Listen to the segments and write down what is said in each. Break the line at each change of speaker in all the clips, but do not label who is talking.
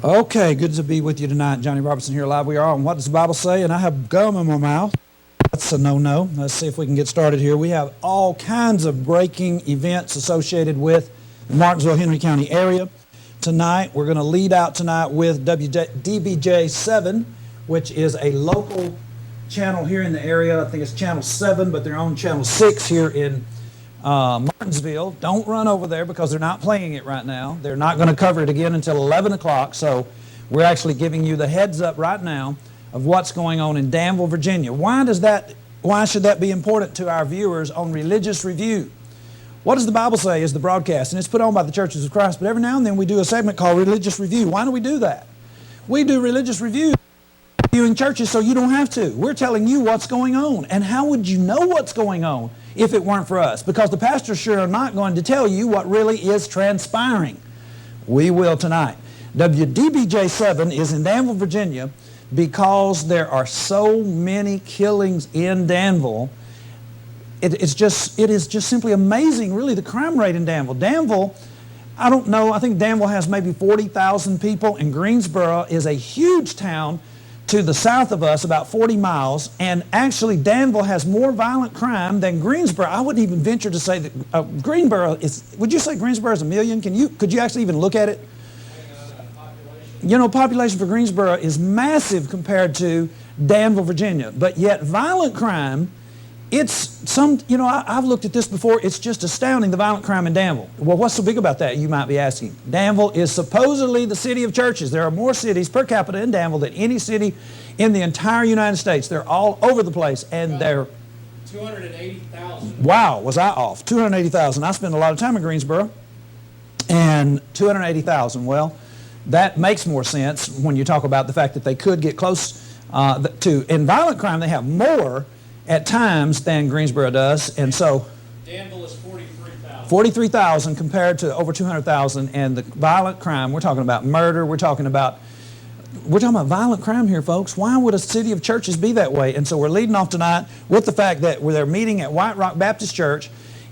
Okay, good to be with you tonight. Johnny Robertson here live. We are on What Does the Bible Say? And I have gum in my mouth. That's a no-no. Let's see if we can get started here. We have all kinds of breaking events associated with the Martinsville, Henry County area. Tonight, we're going to lead out tonight with DBJ 7, which is a local channel here in the area. I think it's channel 7, but they're on channel 6 here in Martinsville. Don't run over there because they're not playing it right now. They're not going to cover it again until 11 o'clock. So we're actually giving you the heads up right now of what's going on in Danville, Virginia. Why should that be important to our viewers on Religious Review? What does the Bible say is the broadcast? And it's put on by the Churches of Christ, but every now and then we do a segment called Religious Review. Why do we do that? We do Religious Review reviewing churches so you don't have to. We're telling you what's going on. And how would you know what's going on if it weren't for us? Because the pastors sure are not going to tell you what really is transpiring. We will tonight. WDBJ 7 is in Danville, Virginia, because there are so many killings in Danville. It is just simply amazing, really, the crime rate in Danville. Danville, I don't know, I think Danville has maybe 40,000 people, and Greensboro is a huge town to the south of us, about 40 miles, and actually Danville has more violent crime than Greensboro. I wouldn't even venture to say that Greensboro is, would you say Greensboro is a million? Could you actually even look at it? You know, population for Greensboro is massive compared to Danville, Virginia, but yet violent crime, I've looked at this before, it's just astounding, the violent crime in Danville. Well, what's so big about that, you might be asking? Danville is supposedly the city of churches. There are more cities per capita in Danville than any city in the entire United States. They're all over the place, and they're
280,000.
Wow, was I off? 280,000. I spend a lot of time in Greensboro, and 280,000. Well, that makes more sense when you talk about the fact that they could get close to. In violent crime, they have more at times than Greensboro does, and so
Danville is 43,000.
43,000 compared to over 200,000, and the violent crime, we're talking about murder, we're talking about violent crime here, folks. Why would a city of churches be that way? And so we're leading off tonight with the fact that they're meeting at White Rock Baptist Church.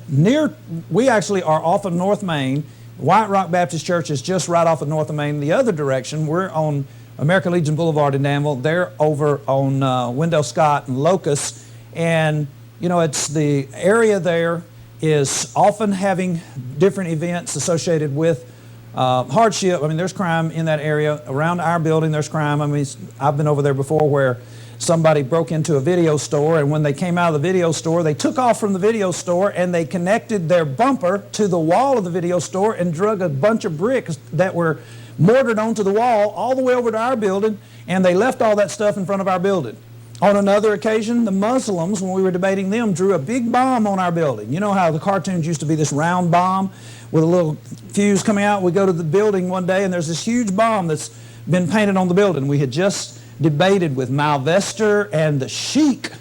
We actually are off of North Main. White Rock Baptist Church is just right off of North of Main. The other direction, we're on American Legion Boulevard in Danville. They're over on Wendell Scott and Locust. And, you know, it's the area there is often having different events associated with hardship. I mean, there's crime in that area. Around our building, there's crime. I mean, I've been over there before where somebody broke into a video store, and when they came out of the video store, they took off from the video store and they connected their bumper to the wall of the video store and drug a bunch of bricks that were mortared onto the wall all the way over to our building, and they left all that stuff in front of our building. On another occasion, the Muslims, when we were debating them, drew a big bomb on our building. You know how the cartoons used to be this round bomb with a little fuse coming out? We go to the building one day and there's this huge bomb that's been painted on the building. We had just debated with Malvester and the Sheik,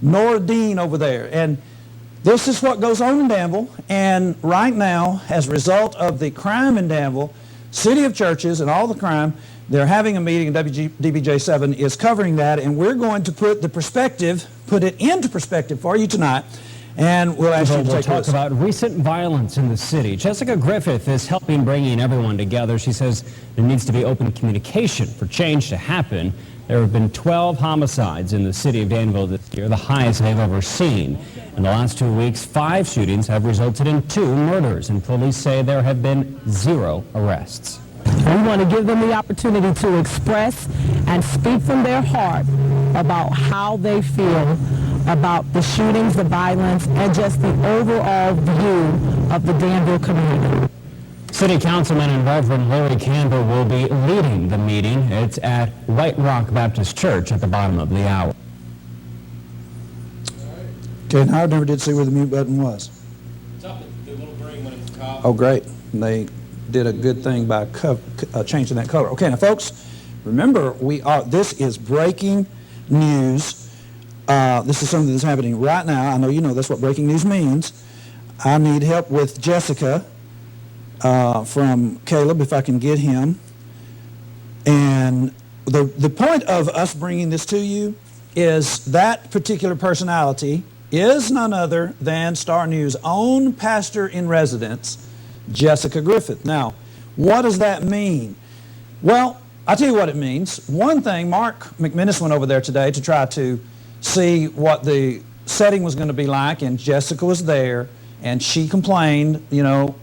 Noordin over there. And this is what goes on in Danville. And right now, as a result of the crime in Danville, city of churches and all the crime, they're having a meeting, and WDBJ 7 is covering that, and we're going to put it into perspective for you tonight, and we'll ask you to take a
talk about recent violence in the city. Jessica Griffith is helping bringing everyone together. She says there needs to be open communication for change to happen. There have been 12 homicides in the city of Danville this year, the highest they've ever seen. In the last 2 weeks, 5 shootings have resulted in 2 murders, and police say there have been 0 arrests.
We want to give them the opportunity to express and speak from their heart about how they feel about the shootings, the violence, and just the overall view of the Danville community.
City Councilman and Reverend Larry Campbell will be leading the meeting. It's at White Rock Baptist Church at the bottom of the hour.
Okay, and I never did see where the mute button was.
It's up at the little green one at the top.
Oh, great. They did a good thing by changing that color. Okay, now folks, remember, this is breaking news. This is something that's happening right now. I know you know that's what breaking news means. I need help with Jessica from Caleb, if I can get him. And the point of us bringing this to you is that particular personality is none other than Star News' own pastor in residence, Jessica Griffith. Now, what does that mean? Well, I'll tell you what it means. One thing, Mark McMinnis went over there today to try to see what the setting was going to be like, and Jessica was there, and she complained, you know,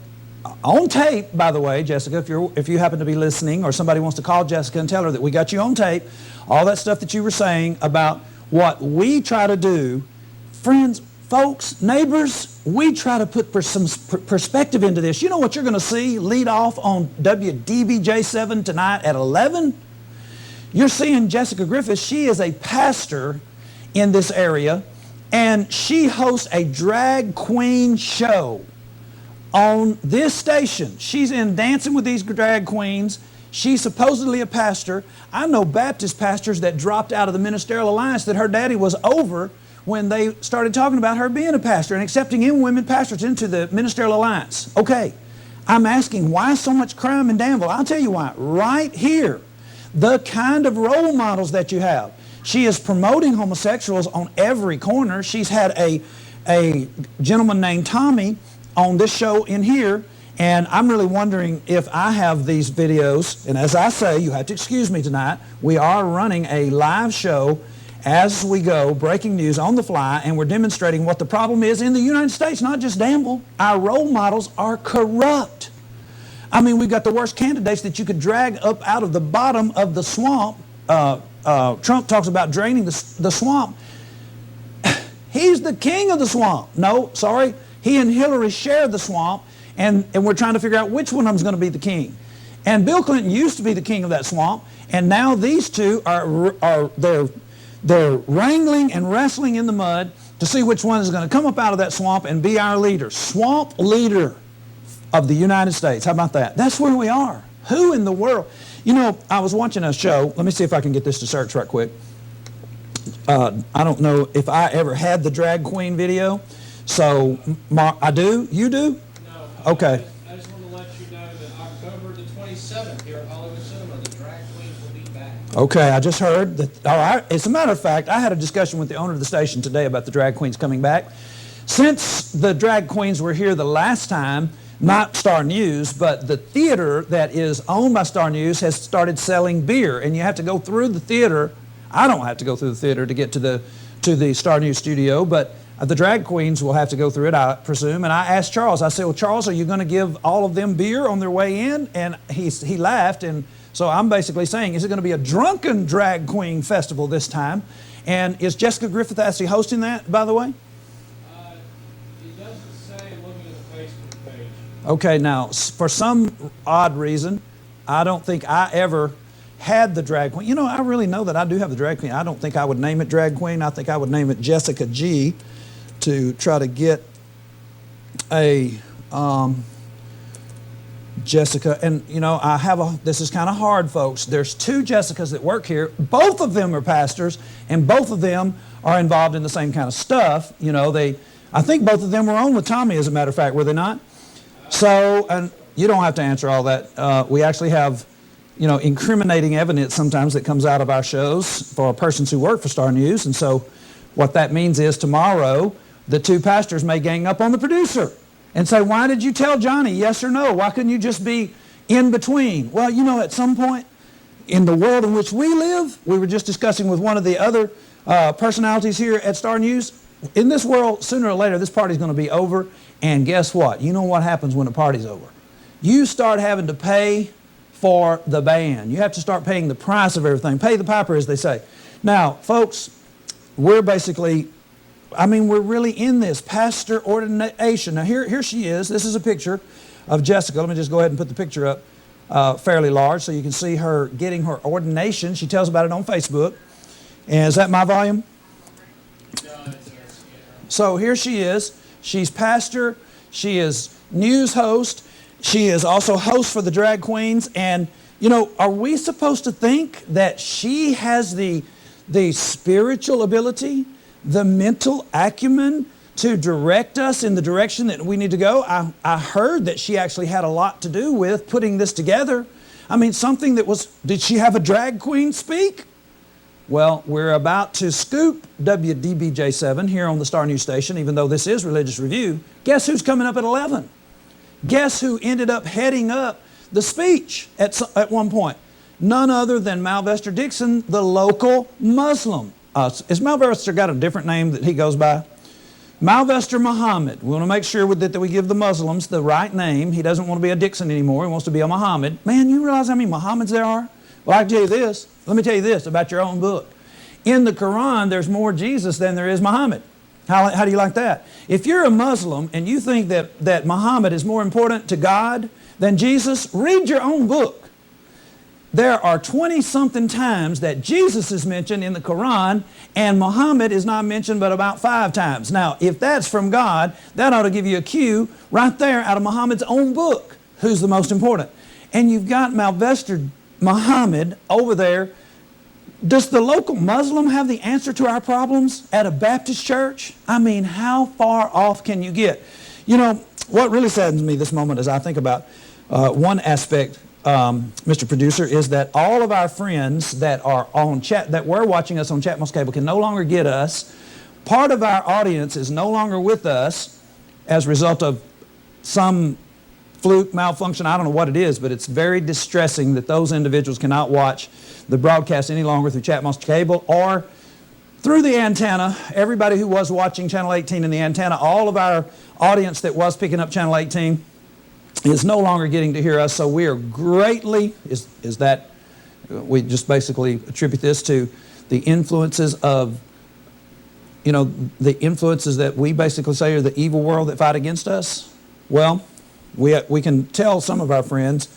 on tape, by the way, Jessica, if you happen to be listening, or somebody wants to call Jessica and tell her that we got you on tape, all that stuff that you were saying about what we try to do, friends, folks, neighbors, we try to put some perspective into this. You know what you're going to see lead off on WDBJ7 tonight at 11? You're seeing Jessica Griffith. She is a pastor in this area, and she hosts a drag queen show on this station. She's in Dancing with These Drag Queens. She's supposedly a pastor. I know Baptist pastors that dropped out of the Ministerial Alliance that her daddy was over when they started talking about her being a pastor and accepting in women pastors into the Ministerial Alliance. Okay, I'm asking, why so much crime in Danville? I'll tell you why. Right here, the kind of role models that you have. She is promoting homosexuals on every corner. She's had a gentleman named Tommy on this show in here, and I'm really wondering if I have these videos. And as I say, you have to excuse me tonight, we are running a live show as we go, breaking news on the fly, and we're demonstrating what the problem is in the United States, not just Danville. Our role models are corrupt. I mean, we've got the worst candidates that you could drag up out of the bottom of the swamp. Trump talks about draining the swamp. He's the king of the swamp. No, sorry. He and Hillary share the swamp, and we're trying to figure out which one of them is going to be the king. And Bill Clinton used to be the king of that swamp, and now these two they're wrangling and wrestling in the mud to see which one is going to come up out of that swamp and be our leader. Swamp leader of the United States. How about that? That's where we are. Who in the world? You know, I was watching a show. Let me see if I can get this to search right quick. I don't know if I ever had the drag queen video. So, I do? You do?
No.
Okay.
I just want to let you know that October the 27th here at Hollywood Cinema, the drag queens will be back.
Okay, I just heard that. All right. As a matter of fact, I had a discussion with the owner of the station today about the drag queens coming back. Since the drag queens were here the last time, not Star News, but the theater that is owned by Star News has started selling beer, and you have to go through the theater. I don't have to go through the theater to get to the Star News studio, but the drag queens will have to go through it, I presume. And I asked Charles, I said, well, Charles, are you going to give all of them beer on their way in? And he laughed. And so I'm basically saying, is it going to be a drunken drag queen festival this time? And is Jessica Griffith actually hosting that, by the way?
It doesn't say looking at the Facebook page.
Okay, now, for some odd reason, I don't think I ever had the drag queen. You know, I really know that I do have the drag queen. I don't think I would name it drag queen. I think I would name it Jessica G, to try to get a Jessica. And you know, this is kind of hard, folks. There's two Jessicas that work here. Both of them are pastors, and both of them are involved in the same kind of stuff. You know, I think both of them were on with Tommy, as a matter of fact, were they not? So, and you don't have to answer all that. We actually have, you know, incriminating evidence sometimes that comes out of our shows for persons who work for Star News. And so what that means is tomorrow, the two pastors may gang up on the producer and say, why did you tell Johnny yes or no? Why couldn't you just be in between? Well, you know, at some point in the world in which we live, we were just discussing with one of the other personalities here at Star News, in this world, sooner or later, this party's going to be over. And guess what? You know what happens when the party's over? You start having to pay for the band. You have to start paying the price of everything. Pay the piper, as they say. Now, folks, we're basically, we're really in this pastor ordination. Now, here she is. This is a picture of Jessica. Let me just go ahead and put the picture up fairly large so you can see her getting her ordination. She tells about it on Facebook. And is that my volume? So here she is. She's pastor. She is news host. She is also host for the drag queens. And, you know, are we supposed to think that she has the spiritual ability, the mental acumen to direct us in the direction that we need to go? I heard that she actually had a lot to do with putting this together. I mean, something that was, did she have a drag queen speak? Well, we're about to scoop WDBJ7 here on the Star News Station, even though this is Religious Review. Guess who's coming up at 11? Guess who ended up heading up the speech at one point? none other than Malvester Dixon, the local Muslim. Is Malvester got a different name that he goes by? Malvester Muhammad. We want to make sure that we give the Muslims the right name. He doesn't want to be a Dixon anymore. He wants to be a Muhammad. Man, you realize how many Muhammads there are? Well, I can tell you this. Let me tell you this about your own book. In the Quran, there's more Jesus than there is Muhammad. How do you like that? If you're a Muslim and you think that Muhammad is more important to God than Jesus, read your own book. There are 20-something times that Jesus is mentioned in the Quran, and Muhammad is not mentioned but about 5 times. Now, if that's from God, that ought to give you a cue right there out of Muhammad's own book, who's the most important. And you've got Malvester Muhammad over there. Does the local Muslim have the answer to our problems at a Baptist church? I mean, how far off can you get? You know, what really saddens me this moment as I think about one aspect, Mr. Producer, is that all of our friends that are on chat, that were watching us on Chatmos Cable, can no longer get us. Part of our audience is no longer with us as a result of some fluke, malfunction. I don't know what it is, but it's very distressing that those individuals cannot watch the broadcast any longer through Chatmos Cable or through the antenna. Everybody who was watching Channel 18 in the antenna, all of our audience that was picking up Channel 18 is no longer getting to hear us, so we are greatly, we just basically attribute this to the influences of, you know, the influences that we basically say are the evil world that fight against us. Well, we can tell some of our friends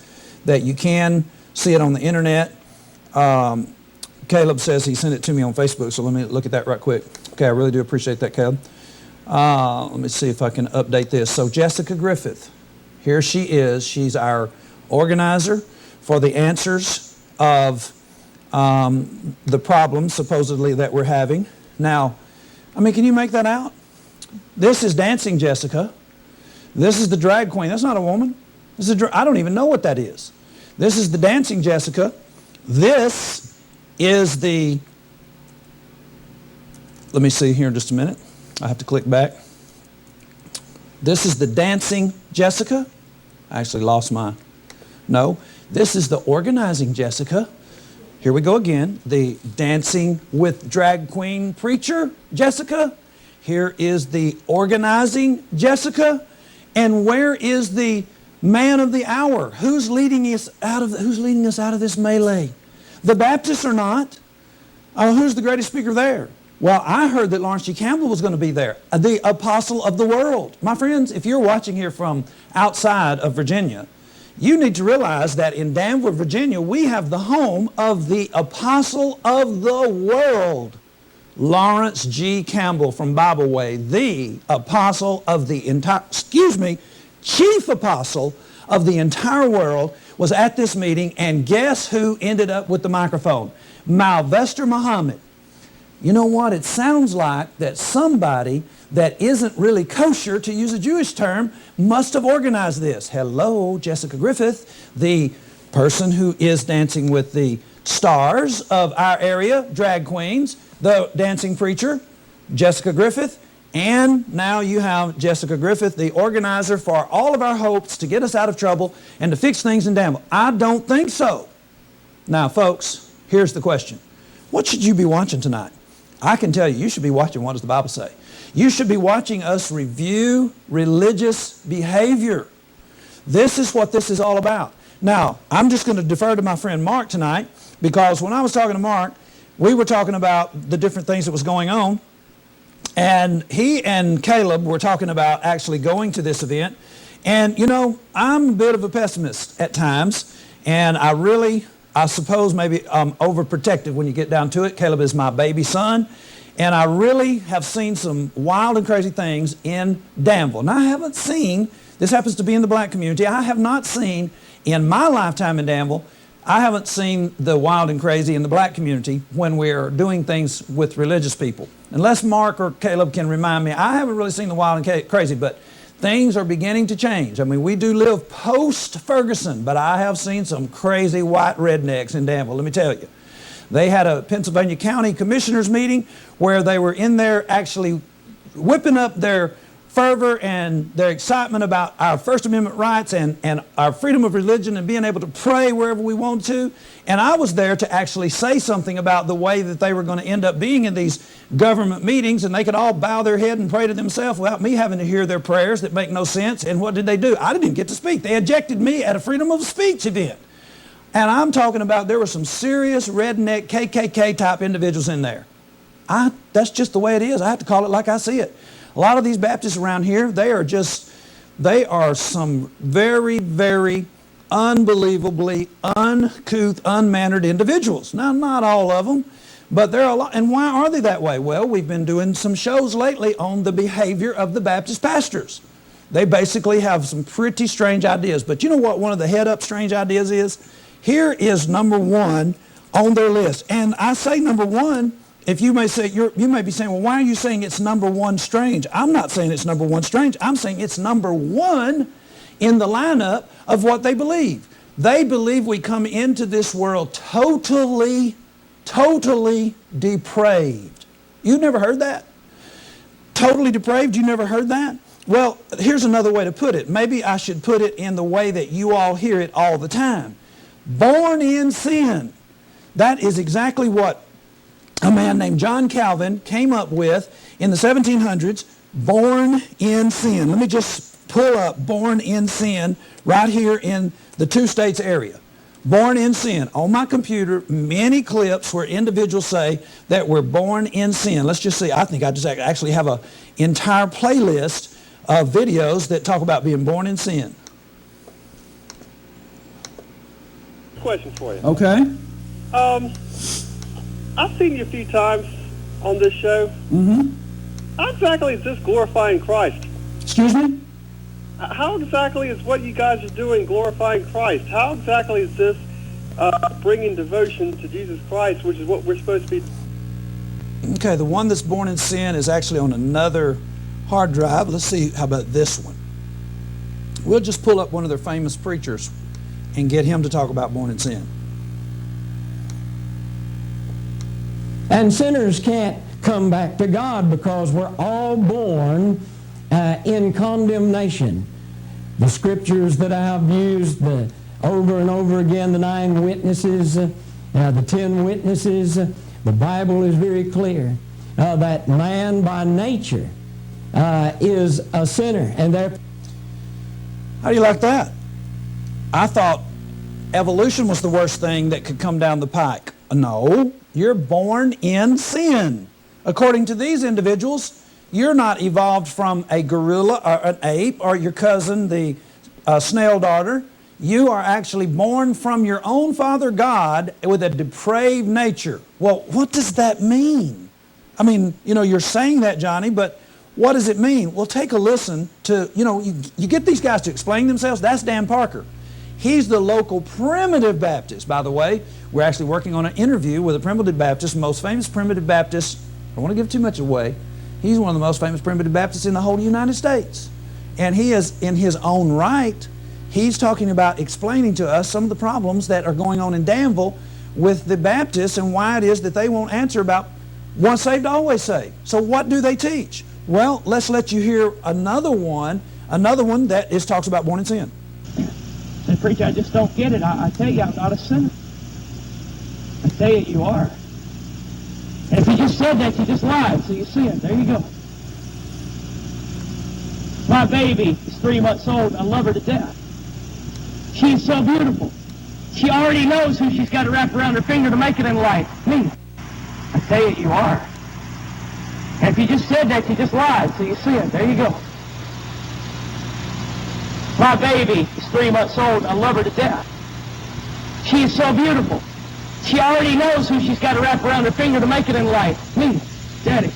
that you can see it on the internet. Caleb says he sent it to me on Facebook, so let me look at that right quick. Okay, I really do appreciate that, Caleb. Let me see if I can update this. So Jessica Griffith, here she is. She's our organizer for the answers of the problems, supposedly, that we're having. Now, I mean, can you make that out? This is Dancing Jessica. This is the drag queen. That's not a woman. This is I don't even know what that is. This is the Dancing Jessica. This is the, let me see here in just a minute. I have to click back. This is the Dancing Jessica. I actually lost mine. No, this is the Organizing Jessica. Here we go again. The Dancing with Drag Queen Preacher Jessica. Here is the Organizing Jessica. And where is the man of the hour? Who's leading us out of this melee? The Baptists are not. Who's the greatest speaker there? Well, I heard that Lawrence G. Campbell was going to be there, the apostle of the world. My friends, if you're watching here from outside of Virginia, you need to realize that in Danville, Virginia, we have the home of the apostle of the world, Lawrence G. Campbell from Bible Way, the apostle of the entire, chief apostle of the entire world, was at this meeting, and guess who ended up with the microphone? Malvester Muhammad. You know what? It sounds like that somebody that isn't really kosher, to use a Jewish term, must have organized this. Hello, Jessica Griffith, the person who is dancing with the stars of our area, drag queens, the dancing preacher, Jessica Griffith, and now you have Jessica Griffith, the organizer for all of our hopes to get us out of trouble and to fix things in Danville. I don't think so. Now, folks, here's the question. What should you be watching tonight? I can tell you, you should be watching What Does the Bible Say? You should be watching us review religious behavior. This is what this is all about. Now, I'm just going to defer to my friend Mark tonight, because when I was talking to Mark, we were talking about the different things that was going on, and he and Caleb were talking about actually going to this event. And, you know, I'm a bit of a pessimist at times, and I suppose maybe I'm overprotective when you get down to it. Caleb is my baby son, and I really have seen some wild and crazy things in Danville. Now, I haven't seen, this happens to be in the black community, I have not seen in my lifetime in Danville, I haven't seen the wild and crazy in the black community when we're doing things with religious people. Unless Mark or Caleb can remind me, I haven't really seen the wild and crazy, but things are beginning to change. I mean, we do live post-Ferguson, but I have seen some crazy white rednecks in Danville, let me tell you. They had a Pennsylvania County Commissioners meeting where they were in there actually whipping up their fervor and their excitement about our First Amendment rights and our freedom of religion and being able to pray wherever we want to. And I was there to actually say something about the way that they were going to end up being in these government meetings, and they could all bow their head and pray to themselves without me having to hear their prayers that make no sense. And what did they do? I didn't even get to speak. They ejected me at a freedom of speech event. And I'm talking about there were some serious redneck KKK type individuals in there. That's just the way it is. I have to call it like I see it. A lot of these Baptists around here, they are some very, very unbelievably uncouth, unmannered individuals. Now, not all of them, but there are a lot. And why are they that way? Well, we've been doing some shows lately on the behavior of the Baptist pastors. They basically have some pretty strange ideas. But you know what one of the head-up strange ideas is? Here is number one on their list. And I say number one, if you may say, you may be saying, well, why are you saying it's number one strange? I'm not saying it's number one strange. I'm saying it's number one in the lineup of what they believe. They believe we come into this world totally depraved. You never heard that? Totally depraved? You never heard that? Well, here's another way to put it. Maybe I should put it in the way that you all hear it all the time. Born in sin. That is exactly what a man named John Calvin came up with in the 1700s, born in sin. Let me just pull up born in sin right here in the two states area. Born in sin. On my computer, many clips where individuals say that we're born in sin. Let's just see. I think I just actually have an entire playlist of videos that talk about being born in sin.
Question for you.
Okay.
I've seen you a few times on this show.
Mm-hmm.
How exactly is this glorifying Christ?
Excuse me?
How exactly is what you guys are doing glorifying Christ? How exactly is this bringing devotion to Jesus Christ, which is what we're supposed to be?
Okay, the one that's born in sin is actually on another hard drive. Let's see, how about this one? We'll just pull up one of their famous preachers and get him to talk about born in sin.
And sinners can't come back to God because we're all born in condemnation. The scriptures that I've used over and over again, the 9 witnesses, the 10 witnesses, the Bible is very clear that man by nature is a sinner. And therefore,
How do you like that? I thought evolution was the worst thing that could come down the pike. No, you're born in sin. According to these individuals, you're not evolved from a gorilla or an ape or your cousin, the snail darter. You are actually born from your own Father God with a depraved nature. Well, what does that mean? I mean, you're saying that, Johnny, but what does it mean? Well, take a listen to, you get these guys to explain themselves. That's Dan Parker. He's the local primitive Baptist. By the way, we're actually working on an interview with a primitive Baptist, most famous primitive Baptist. I don't want to give too much away. He's one of the most famous primitive Baptists in the whole United States. And he is, in his own right, he's talking about explaining to us some of the problems that are going on in Danville with the Baptists and why it is that they won't answer about once saved, always saved. So what do they teach? Well, let's let you hear another one that talks about born in sin.
Say, preacher, I just don't get it. I tell you, I'm not a sinner. I tell you, you are. And if you just said that, you just lied, so you sinned. There you go. My baby is 3 months old. I love her to death. She's so beautiful. She already knows who she's got to wrap around her finger to make it in life. Me. I tell you, you are. And if you just said that, you just lied, so you sinned. There you go. My baby is 3 months old. I love her to death. She is so beautiful. She already knows who she's got to wrap around her finger to make it in life. Me, Daddy.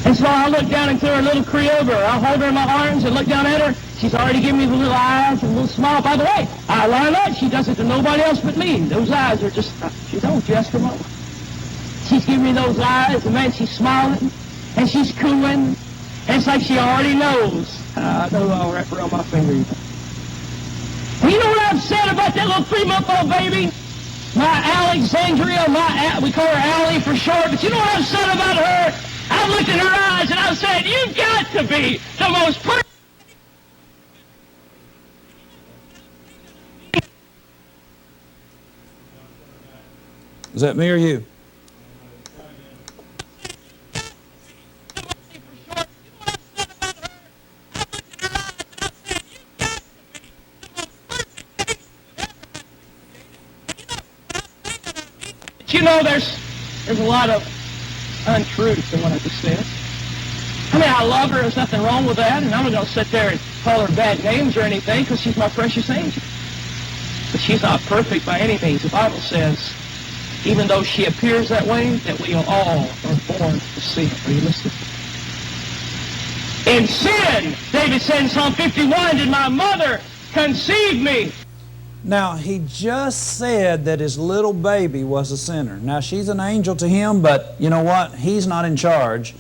And so I look down into her little Creole girl. I hold her in my arms and look down at her. She's already giving me the little eyes and a little smile. By the way, I learned that she does it to nobody else but me. Those eyes are just, she don't, you ask her mama. She's giving me those eyes, and man, she's smiling, and she's cooing. And it's like she already knows. I know I'll wrap around my finger. And you know what I've said about that little 3-month-old baby? My Alexandria, we call her Allie for short, but you know what I've said about her? I've looked in her eyes and I've Jesus said, you've got to be the most perfect.
Is that me or you?
You know, there's a lot of untruth in what I just said. I mean, I love her. There's nothing wrong with that. And I'm not going to sit there and call her bad names or anything because she's my precious angel. But she's not perfect by any means. The Bible says, even though she appears that way, that we all are born to sin. Are you listening? In sin, David said in Psalm 51, did my mother conceive me?
Now, he just said that his little baby was a sinner. Now, she's an angel to him, but you know what? He's not in charge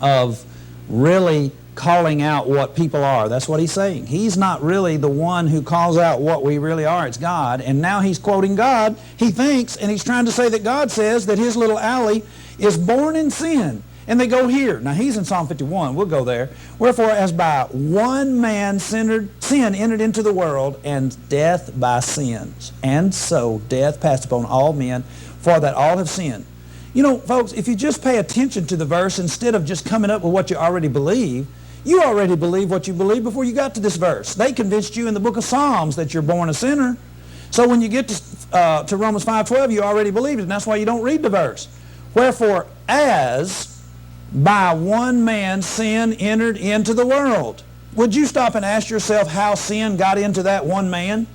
of really calling out what people are. That's what he's saying. He's not really the one who calls out what we really are. It's God. And now he's quoting God. He thinks, and he's trying to say that God says that his little Allie is born in sin. And they go here. Now, he's in Psalm 51. We'll go there. Wherefore, as by one man sin entered into the world, and death by sins. And so death passed upon all men, for that all have sinned. You know, folks, if you just pay attention to the verse instead of just coming up with what you already believe, you already believe what you believe before you got to this verse. They convinced you in the book of Psalms that you're born a sinner. So when you get to Romans 5:12, you already believed it, and that's why you don't read the verse. Wherefore, as by one man sin entered into the world. Would you stop and ask yourself how sin got into that one man?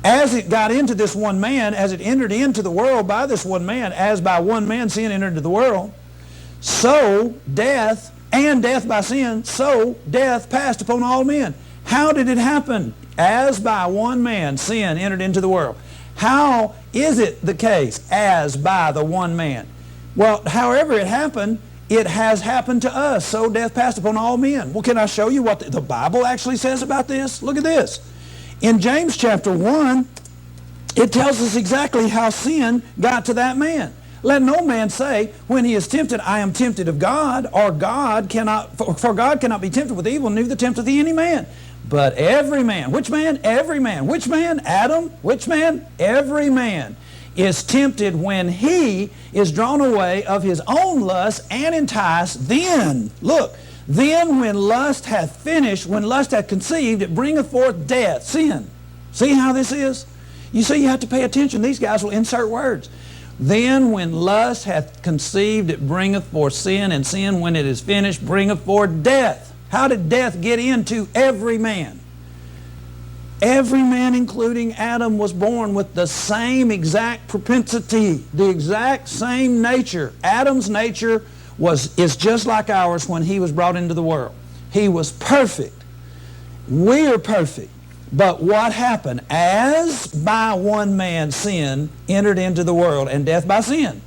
As it got into this one man, as it entered into the world by this one man, as by one man sin entered into the world, so death, and death by sin, so death passed upon all men. How did it happen? As by one man sin entered into the world. How is it the case? As by the one man. Well, however it happened, it has happened to us. So death passed upon all men. Well, can I show you what the Bible actually says about this? Look at this. In James chapter 1, it tells us exactly how sin got to that man. Let no man say, when he is tempted, I am tempted of God, or God cannot, for God cannot be tempted with evil, neither tempteth he any man. But every man, which man? Every man. Which man? Adam. Which man? Every man is tempted when he is drawn away of his own lust and enticed. Then, look, then when lust hath finished, when lust hath conceived, it bringeth forth death, sin. See how this is? You see, you have to pay attention. These guys will insert words. Then when lust hath conceived, it bringeth forth sin, and sin, when it is finished, bringeth forth death. How did death get into every man? Every man, including Adam, was born with the same propensity, the exact same nature. Adam's nature is just like ours when he was brought into the world. He was perfect. We are perfect. But what happened? As by one man sin entered into the world, and death by sin.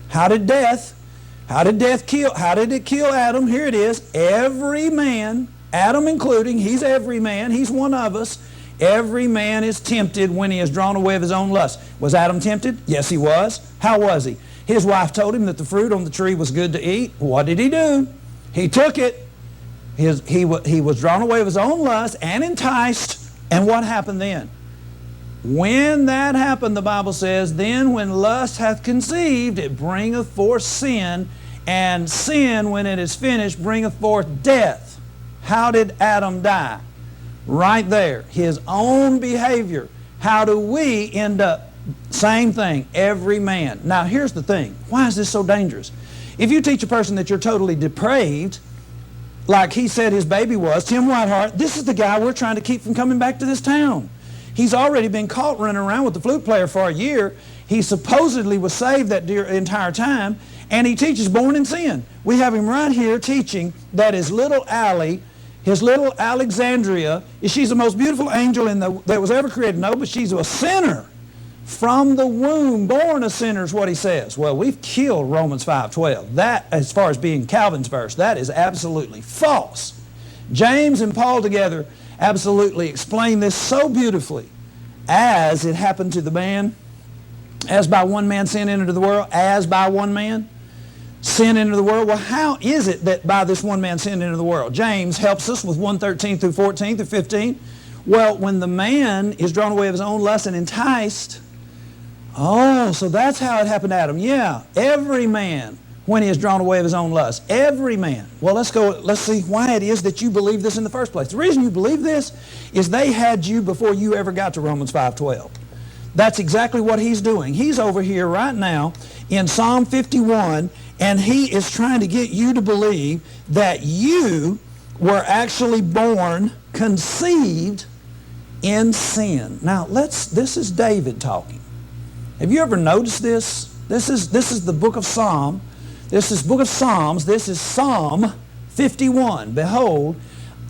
How did it kill Adam? Here it is. Every man, Adam including, he's every man, he's one of us. Every man is tempted when he is drawn away of his own lust. Was Adam tempted? Yes, he was. How was he? His wife told him that the fruit on the tree was good to eat. What did he do? He took it. He was drawn away of his own lust and enticed. And what happened then? When that happened, the Bible says, then when lust hath conceived, it bringeth forth sin, and sin, when it is finished, bringeth forth death. How did Adam die? Right there. His own behavior. How do we end up? Same thing. Every man. Now, here's the thing. Why is this so dangerous? If you teach a person that you're totally depraved, like he said his baby was, Tim Whiteheart, this is the guy we're trying to keep from coming back to this town. He's already been caught running around with the flute player for a year. He supposedly was saved that entire time, and he teaches born in sin. We have him right here teaching that his little Allie, his little Alexandria, she's the most beautiful angel that was ever created. No, but she's a sinner. From the womb, born a sinner is what he says. Well, we've killed Romans 5:12. That, as far as being Calvin's verse, that is absolutely false. James and Paul together absolutely explain this so beautifully. As it happened to the man, as by one man sin entered the world, as by one man. sin into the world. Well, how is it that by this one man sin into the world? James helps us with 1:13 through 14 through 15. Well, when the man is drawn away of his own lust and enticed, oh, so that's how it happened to Adam. Yeah, every man, when he is drawn away of his own lust. Every man. Well, let's see why it is that you believe this in the first place. The reason you believe this is they had you before you ever got to Romans 5:12. That's exactly what he's doing. He's over here right now in Psalm 51, and he is trying to get you to believe that you were actually born, conceived in sin. Now, this is David talking. Have you ever noticed this? This is the book of Psalm. This is book of Psalms. This is Psalm 51. Behold,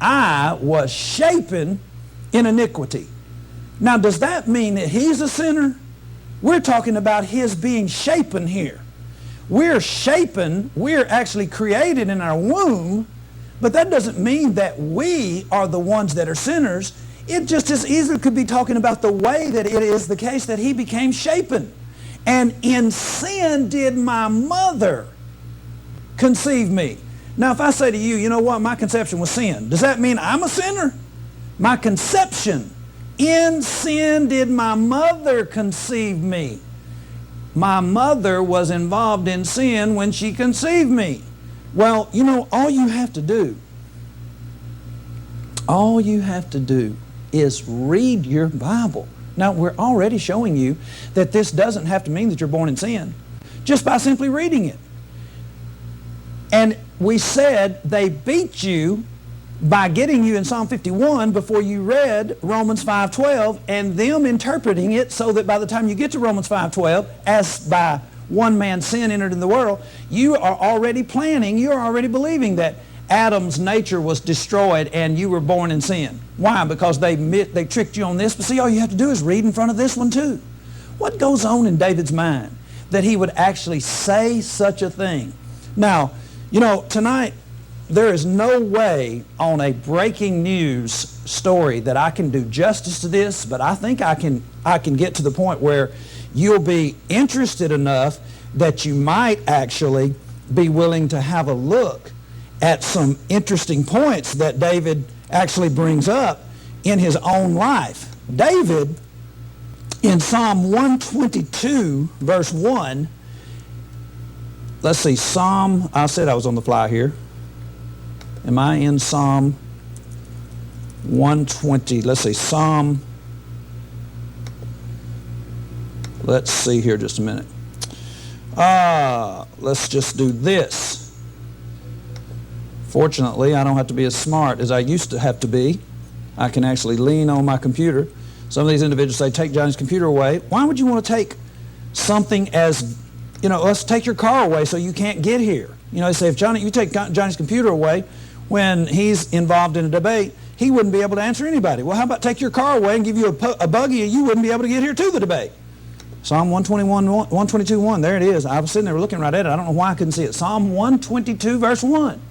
I was shapen in iniquity. Now, does that mean that he's a sinner? We're talking about his being shapen here. We're shapen, we're actually created in our womb, but that doesn't mean that we are the ones that are sinners. It just as easily could be talking about the way that it is the case that he became shapen. And in sin did my mother conceive me. Now, if I say to you, you know what, my conception was sin, does that mean I'm a sinner? My conception, in sin did my mother conceive me. My mother was involved in sin when she conceived me. Well, you know, all you have to do is read your Bible. Now, we're already showing you that this doesn't have to mean that you're born in sin, just by simply reading it. And we said they beat you by getting you in Psalm 51 before you read Romans 5:12 and them interpreting it so that by the time you get to Romans 5:12, as by one man's sin entered in the world, you are already planning, you are already believing that Adam's nature was destroyed and you were born in sin. Why? Because they tricked you on this. But see, all you have to do is read in front of this one too. What goes on in David's mind that he would actually say such a thing? Now, you know, tonight there is no way on a breaking news story that I can do justice to this, but I think I can get to the point where you'll be interested enough that you might actually be willing to have a look at some interesting points that David actually brings up in his own life. David, in Psalm 122, verse 1, let's see, I said I was on the fly here. Am I in Psalm 120? Let's see, let's see here just a minute. Let's just do this. Fortunately, I don't have to be as smart as I used to have to be. I can actually lean on my computer. Some of these individuals say, take Johnny's computer away. Why would you want to take something as, you know, let's take your car away so you can't get here. You know, they say, if you take Johnny's computer away when he's involved in a debate, he wouldn't be able to answer anybody. Well, how about take your car away and give you a buggy and you wouldn't be able to get here to the debate? Psalm 122:1, there it is. I was sitting there looking right at it. I don't know why I couldn't see it. Psalm 122, verse 1.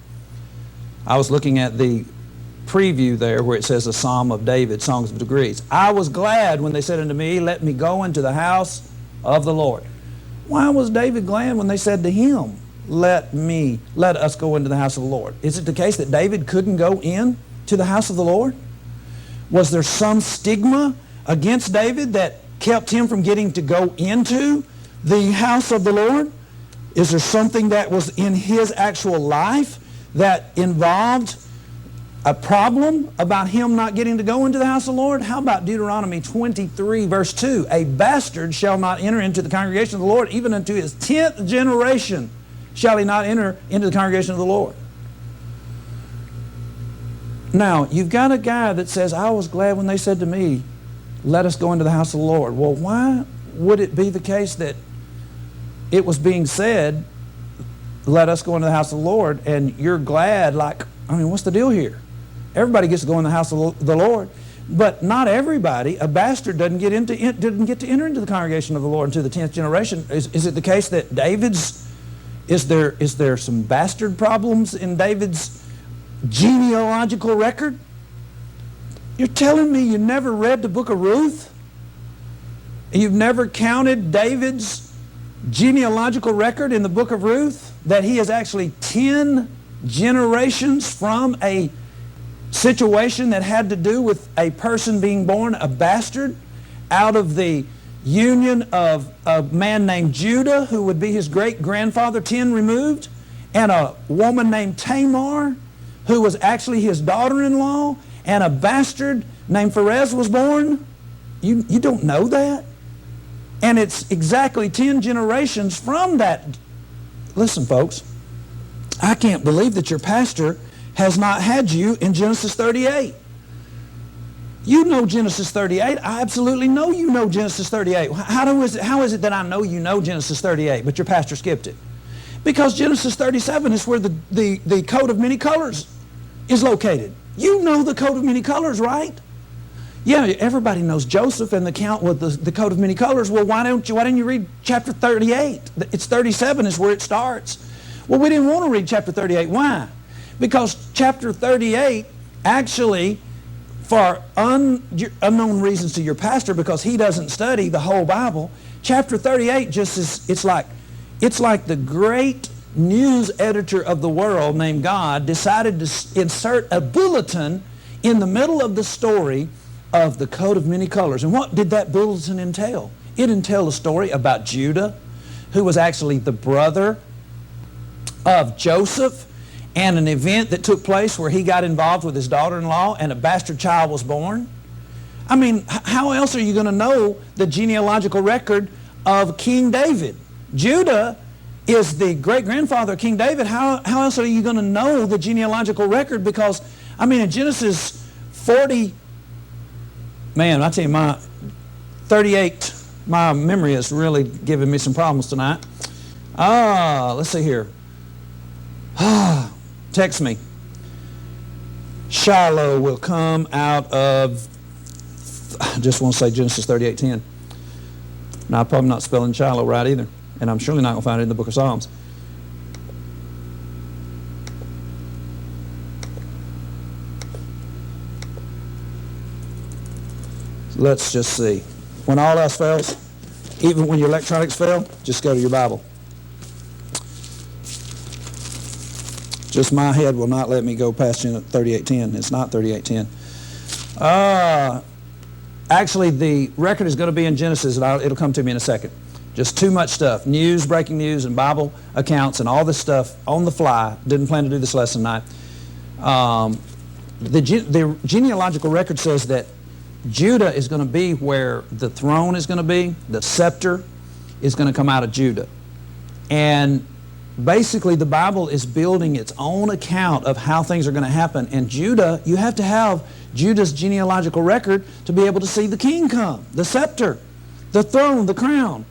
I was looking at the preview there where it says the Psalm of David, Songs of Degrees. I was glad when they said unto me, let me go into the house of the Lord. Why was David glad when they said to him, let us go into the house of the Lord? Is it the case that David couldn't go in to the house of the Lord? Was there some stigma against David that kept him from getting to go into the house of the Lord? Is there something that was in his actual life that involved a problem about him not getting to go into the house of the Lord? How about Deuteronomy 23, verse 2? A bastard shall not enter into the congregation of the Lord, even unto his 10th generation shall he not enter into the congregation of the Lord. Now, you've got a guy that says, I was glad when they said to me, let us go into the house of the Lord. Well, why would it be the case that it was being said, let us go into the house of the Lord, and you're glad, like, I mean, what's the deal here? Everybody gets to go in the house of the Lord, but not everybody. A bastard didn't get to enter into the congregation of the Lord until the 10th generation. Is it the case that is there some bastard problems in David's genealogical record? You're telling me you never read the book of Ruth? You've never counted David's genealogical record in the book of Ruth? that he is actually 10 generations from a situation that had to do with a person being born a bastard out of the union of a man named Judah, who would be his great-grandfather 10 removed, and a woman named Tamar, who was actually his daughter-in-law, and a bastard named Perez was born? You don't know that? And it's exactly 10 generations from that. Listen, folks, I can't believe that your pastor has not had you in Genesis 38. You know Genesis 38. I absolutely know you know Genesis 38. How is it that I know you know Genesis 38, but your pastor skipped it? Because Genesis 37 is where the coat of many colors is located. You know the coat of many colors, right? Yeah, everybody knows Joseph and the count with the coat of many colors. Well, why didn't you read chapter 38? It's 37 is where it starts. Well, we didn't want to read chapter 38. Why? Because chapter 38 actually, for unknown reasons to your pastor, because he doesn't study the whole Bible, chapter 38 just is, it's like the great news editor of the world named God decided to insert a bulletin in the middle of the story of the coat of many colors. And what did that bulletin entail? It entailed a story about Judah, who was actually the brother of Joseph, and an event that took place where he got involved with his daughter-in-law and a bastard child was born. I mean, how else are you going to know the genealogical record of King David? Judah is the great-grandfather of King David. How else are you going to know the genealogical record? Because, I mean, in Genesis 40, man, I tell you, my 38, my memory is really giving me some problems tonight. Let's see here. Text me. Shiloh will come out of, I just want to say Genesis 38:10. Now, I'm probably not spelling Shiloh right either, and I'm surely not going to find it in the book of Psalms. Let's just see. When all else fails, even when your electronics fail, just go to your Bible. Just my head will not let me go past 38:10. It's not 38:10. Actually, the record is going to be in Genesis, and it'll come to me in a second. Just too much stuff. News, breaking news, and Bible accounts, and all this stuff on the fly. Didn't plan to do this lesson tonight. The genealogical record says that Judah is going to be where the throne is going to be. The scepter is going to come out of Judah. And basically, the Bible is building its own account of how things are going to happen. And Judah, you have to have Judah's genealogical record to be able to see the king come, the scepter, the throne, the crown.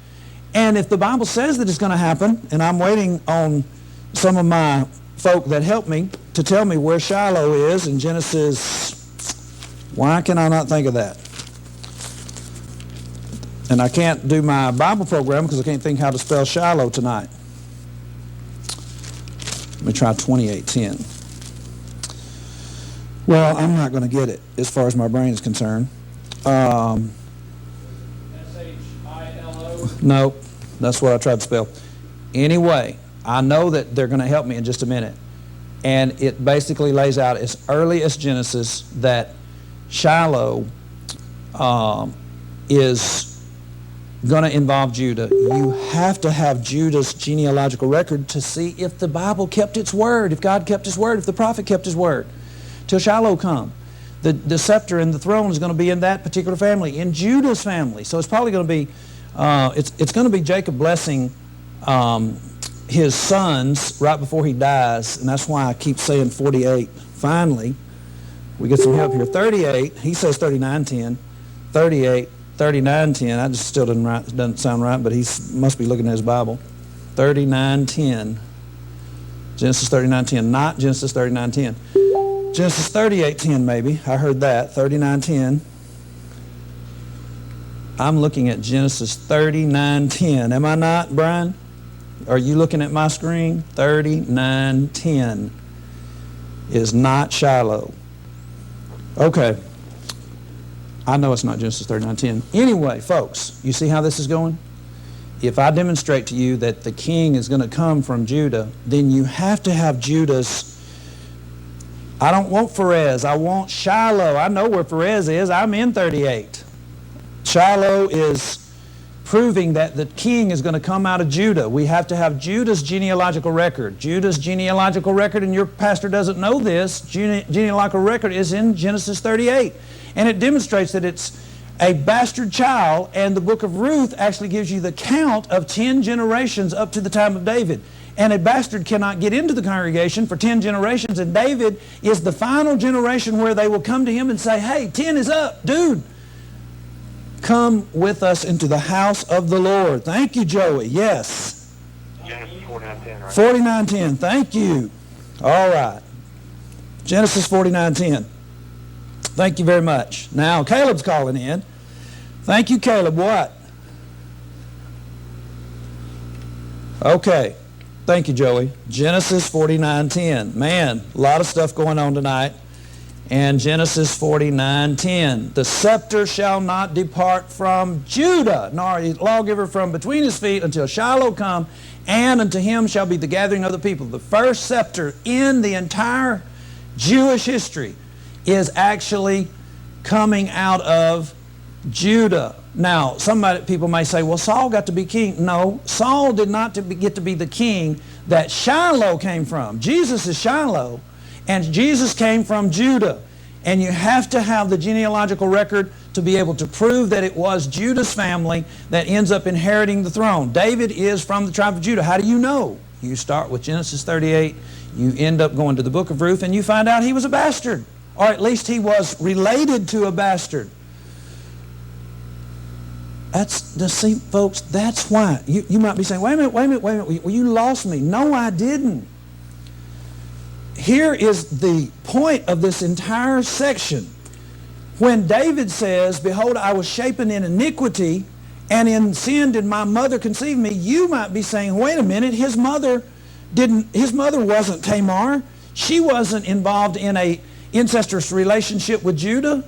And if the Bible says that it's going to happen, and I'm waiting on some of my folk that help me to tell me where Shiloh is in Genesis. Why can I not think of that? And I can't do my Bible program because I can't think how to spell Shiloh tonight. Let me try 28:10. Well, I'm not going to get it as far as my brain is concerned.
Shilo?
No, that's what I tried to spell. Anyway, I know that they're going to help me in just a minute. And it basically lays out as early as Genesis that Shiloh is going to involve Judah. You have to have Judah's genealogical record to see if the Bible kept its word, if God kept his word, if the prophet kept his word. Till Shiloh come. The scepter and the throne is going to be in that particular family, in Judah's family. So it's probably going to be, it's going to be Jacob blessing his sons right before he dies, and that's why I keep saying 48. Finally, we get some help here. 38, he says 39:10. 38, 39:10. I just still doesn't sound right, but he must be looking at his Bible. 39:10. Genesis 39:10, not Genesis 39:10. Genesis 38:10 maybe. I heard that. 39:10. I'm looking at Genesis 39:10. Am I not, Brian? Are you looking at my screen? 39:10 is not Shiloh. Okay. I know it's not Genesis 39:10. Anyway, folks, you see how this is going? if I demonstrate to you that the king is going to come from Judah, then you have to have Judah's. I don't want Perez. I want Shiloh. I know where Perez is. I'm in 38. Shiloh is proving that the king is going to come out of Judah. We have to have Judah's genealogical record. Judah's genealogical record, and your pastor doesn't know this, genealogical record is in Genesis 38. And it demonstrates that it's a bastard child, and the book of Ruth actually gives you the count of 10 generations up to the time of David. And a bastard cannot get into the congregation for 10 generations, and David is the final generation where they will come to him and say, hey, 10 is up, dude. Come with us into the house of the Lord. Thank you, Joey. Yes.
Genesis 49:10, right?
49:10. Thank you. All right. Genesis 49:10. Thank you very much. Now, Caleb's calling in. Thank you, Caleb. What? Okay. Thank you, Joey. Genesis 49:10. Man, a lot of stuff going on tonight. And Genesis 49:10. The scepter shall not depart from Judah, nor his lawgiver from between his feet, until Shiloh come, and unto him shall be the gathering of the people. The first scepter in the entire Jewish history is actually coming out of Judah. Now, people may say, well, Saul got to be king. No, Saul did not get to be the king that Shiloh came from. Jesus is Shiloh, and Jesus came from Judah. And you have to have the genealogical record to be able to prove that it was Judah's family that ends up inheriting the throne. David is from the tribe of Judah. How do you know? You start with Genesis 38, you end up going to the book of Ruth, and you find out he was a bastard. Or at least he was related to a bastard. See, folks, that's why. You might be saying, wait a minute. Well, you lost me. No, I didn't. Here is the point of this entire section. When David says, behold, I was shapen in iniquity, and in sin did my mother conceive me, you might be saying, wait a minute, his mother wasn't Tamar. She wasn't involved in a incestuous relationship with Judah.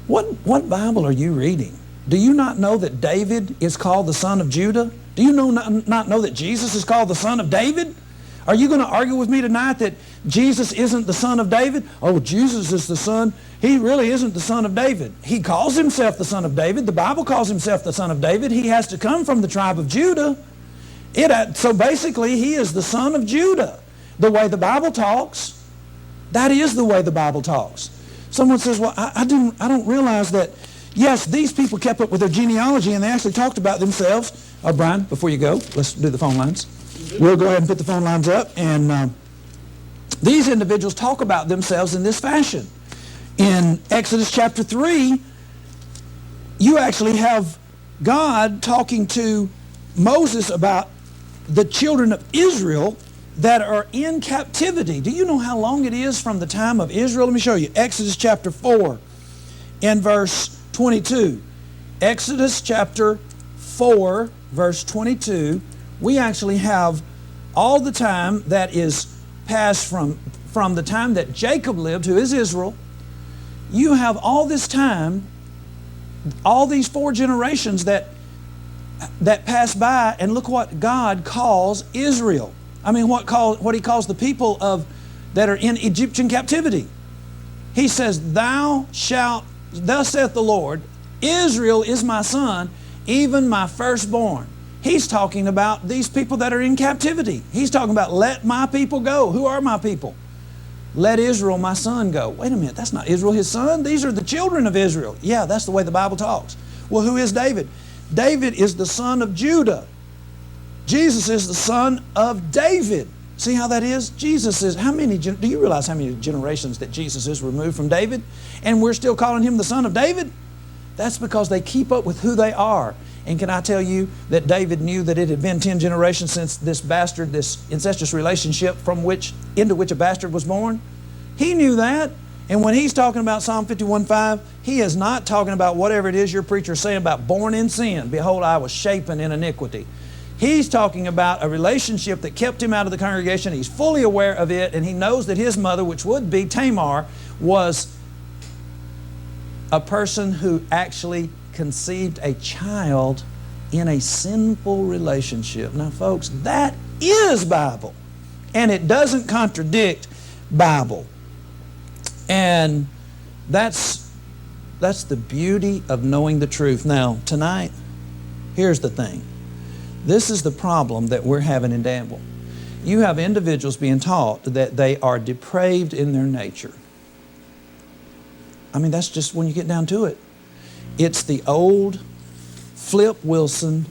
What Bible are you reading? Do you not know that David is called the son of Judah? Do you not know that Jesus is called the son of David? Are you going to argue with me tonight that Jesus isn't the son of David? Oh, Jesus is the son. He really isn't the son of David. He calls himself the son of David. The Bible calls himself the son of David. He has to come from the tribe of Judah. So basically, he is the son of Judah. The way the Bible talks, that is the way the Bible talks. Someone says, well, I don't realize that, yes, these people kept up with their genealogy and they actually talked about themselves. Brian, before you go, let's do the phone lines. We'll go ahead and put the phone lines up. And these individuals talk about themselves in this fashion. In Exodus chapter 3, you actually have God talking to Moses about the children of Israel that are in captivity. Do you know how long it is from the time of Israel? Let me show you. Exodus chapter 4 in verse 22. Exodus chapter 4, verse 22. We actually have all the time that is passed from the time that Jacob lived, who is Israel. You have all this time, all these 4 generations that pass by, and look what God calls Israel. I mean, what he calls the people that are in Egyptian captivity. He says, thus saith the Lord, Israel is my son, even my firstborn. He's talking about these people that are in captivity. He's talking about, let my people go. Who are my people? Let Israel, my son, go. Wait a minute, that's not Israel, his son. These are the children of Israel. Yeah, that's the way the Bible talks. Well, who is David? David is the son of Judah. Jesus is the son of David. See how that is? Jesus is, do you realize how many generations that Jesus is removed from David? And we're still calling him the son of David? That's because they keep up with who they are. And can I tell you that David knew that it had been 10 generations since this incestuous relationship into which a bastard was born? He knew that. And when he's talking about Psalm 51:5, he is not talking about whatever it is your preacher is saying about born in sin. Behold, I was shapen in iniquity. He's talking about a relationship that kept him out of the congregation. He's fully aware of it, and he knows that his mother, which would be Tamar, was a person who actually conceived a child in a sinful relationship. Now, folks, that is Bible. And it doesn't contradict Bible. And that's the beauty of knowing the truth. Now, tonight, here's the thing. This is the problem that we're having in Danville. You have individuals being taught that they are depraved in their nature. I mean, that's just when you get down to it. It's the old Flip Wilson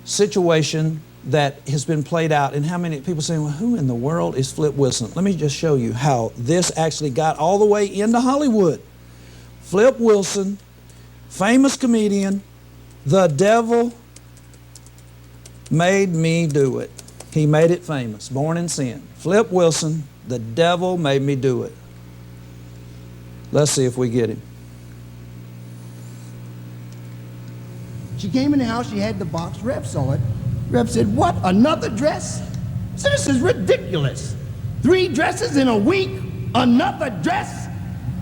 situation that has been played out. And how many people say, well, who in the world is Flip Wilson? Let me just show you how this actually got all the way into Hollywood. Flip Wilson, famous comedian, the devil made me do it. He made it famous, born in sin. Flip Wilson, the devil made me do it. Let's see if we get him.
She came in the house, she had the box, Rep saw it. Rep said, what, another dress? I said, this is ridiculous. 3 dresses in a week, another dress?